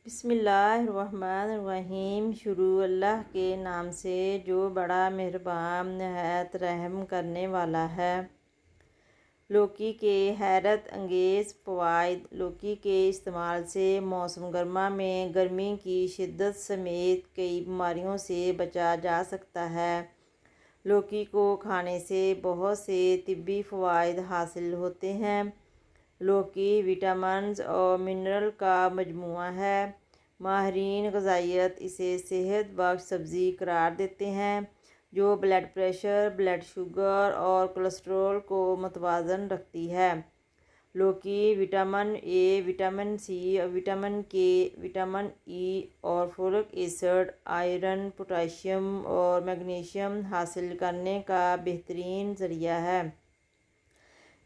بسم اللہ الرحمن الرحیم۔ شروع اللہ کے نام سے جو بڑا مہربان نہایت رحم کرنے والا ہے۔ لوکی کے حیرت انگیز فوائد۔ لوکی کے استعمال سے موسم گرما میں گرمی کی شدت سمیت کئی بیماریوں سے بچا جا سکتا ہے۔ لوکی کو کھانے سے بہت سے طبی فوائد حاصل ہوتے ہیں۔ لوکی وٹامنز اور منرل کا مجموعہ ہے۔ ماہرین غذائیت اسے صحت بخش سبزی قرار دیتے ہیں جو بلڈ پریشر، بلڈ شوگر اور کولیسٹرول کو متوازن رکھتی ہے۔ لوکی vitamin A, vitamin C, vitamin K, vitamin E اور فولک ایسڈ، آئرن، پوٹاشیم اور میگنیشیم حاصل کرنے کا بہترین ذریعہ ہے۔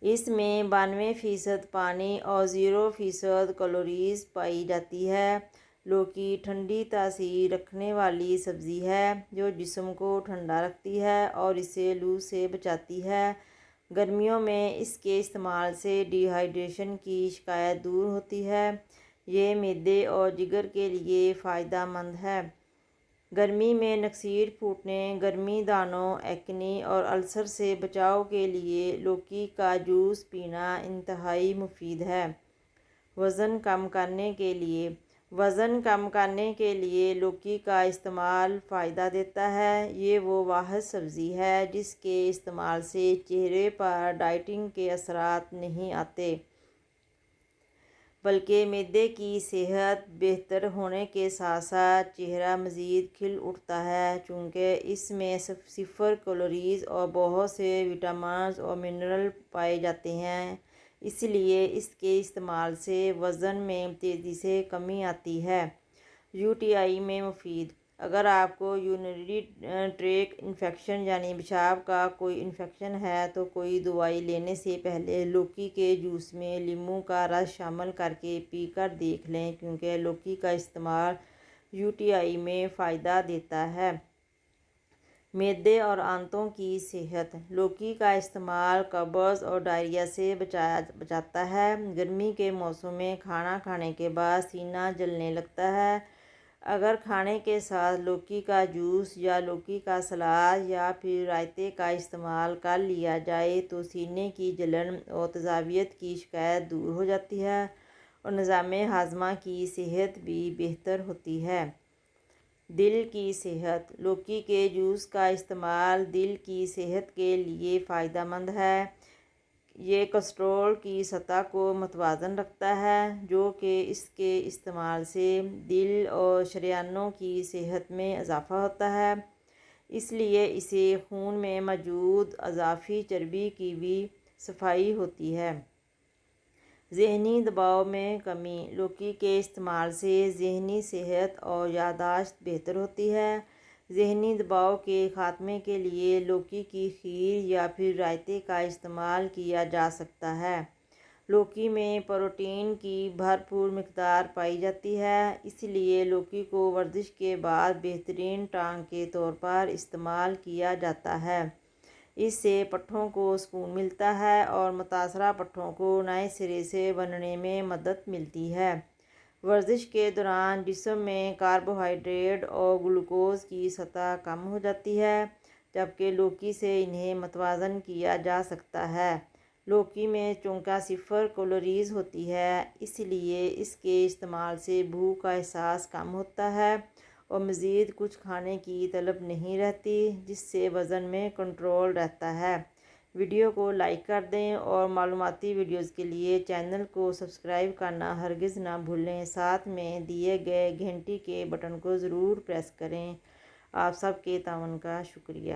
اس میں 92% پانی اور 0% کیلوریز پائی جاتی ہے۔ لوکی ٹھنڈی تاثیر رکھنے والی سبزی ہے جو جسم کو ٹھنڈا رکھتی ہے اور اسے لو سے بچاتی ہے۔ گرمیوں میں اس کے استعمال سے ڈی ہائیڈریشن کی شکایت دور ہوتی ہے۔ یہ معدے اور جگر کے لیے فائدہ مند ہے۔ گرمی میں نکسیر پھوٹنے، گرمی دانوں، ایکنی اور السر سے بچاؤ کے لیے لوکی کا جوس پینا انتہائی مفید ہے۔ وزن کم کرنے کے لیے۔ وزن کم کرنے کے لیے لوکی کا استعمال فائدہ دیتا ہے۔ یہ وہ واحد سبزی ہے جس کے استعمال سے چہرے پر ڈائٹنگ کے اثرات نہیں آتے بلکہ معدے کی صحت بہتر ہونے کے ساتھ ساتھ چہرہ مزید کھل اٹھتا ہے۔ چونکہ اس میں 0 کیلوریز اور بہت سے وٹامنز اور منرل پائے جاتے ہیں، اس لیے اس کے استعمال سے وزن میں تیزی سے کمی آتی ہے۔ UTI میں مفید۔ اگر آپ کو یورینری ٹریک انفیکشن یعنی پیشاب کا کوئی انفیکشن ہے تو کوئی دوائی لینے سے پہلے لوکی کے جوس میں لیموں کا رس شامل کرکے پی کر دیکھ لیں کیونکہ لوکی کا استعمال UTI میں فائدہ دیتا ہے۔ معدے اور آنتوں کی صحت۔ لوکی کا استعمال قبض اور ڈائریا سے بچاتا ہے۔ گرمی کے موسم میں کھانا کھانے کے بعد سینہ جلنے لگتا ہے۔ اگر کھانے کے ساتھ لوکی کا جوس یا لوکی کا سلاد یا پھر رائتے کا استعمال کر لیا جائے تو سینے کی جلن اور تیزابیت کی شکایت دور ہو جاتی ہے اور نظام ہاضمہ کی صحت بھی بہتر ہوتی ہے۔ دل کی صحت۔ لوکی کے جوس کا استعمال دل کی صحت کے لیے فائدہ مند ہے۔ یہ کولیسٹرول کی سطح کو متوازن رکھتا ہے جو کہ اس کے استعمال سے دل اور شریانوں کی صحت میں اضافہ ہوتا ہے۔ اس لیے اسے خون میں موجود اضافی چربی کی بھی صفائی ہوتی ہے۔ ذہنی دباؤ میں کمی۔ لوکی کے استعمال سے ذہنی صحت اور یادداشت بہتر ہوتی ہے۔ ذہنی دباؤ کے خاتمے کے لیے لوکی کی کھیر یا پھر رائتے کا استعمال کیا جا سکتا ہے۔ لوکی میں پروٹین کی بھرپور مقدار پائی جاتی ہے، اس لیے لوکی کو ورزش کے بعد بہترین ٹانک کے طور پر استعمال کیا جاتا ہے۔ اس سے پٹھوں کو سکون ملتا ہے اور متاثرہ پٹھوں کو نئے سرے سے بننے میں مدد ملتی ہے۔ ورزش کے دوران جسم میں کاربوہائیڈریٹ اور گلوکوز کی سطح کم ہو جاتی ہے جبکہ لوکی سے انہیں متوازن کیا جا سکتا ہے۔ لوکی میں چونکہ 0 کیلوریز ہوتی ہے اس لیے اس کے استعمال سے بھوک کا احساس کم ہوتا ہے اور مزید کچھ کھانے کی طلب نہیں رہتی جس سے وزن میں کنٹرول رہتا ہے۔ ویڈیو کو لائک کر دیں اور معلوماتی ویڈیوز کے لیے چینل کو سبسکرائب کرنا ہرگز نہ بھولیں۔ ساتھ میں دیے گئے گھنٹی کے بٹن کو ضرور پریس کریں۔ آپ سب کے تعاون کا شکریہ۔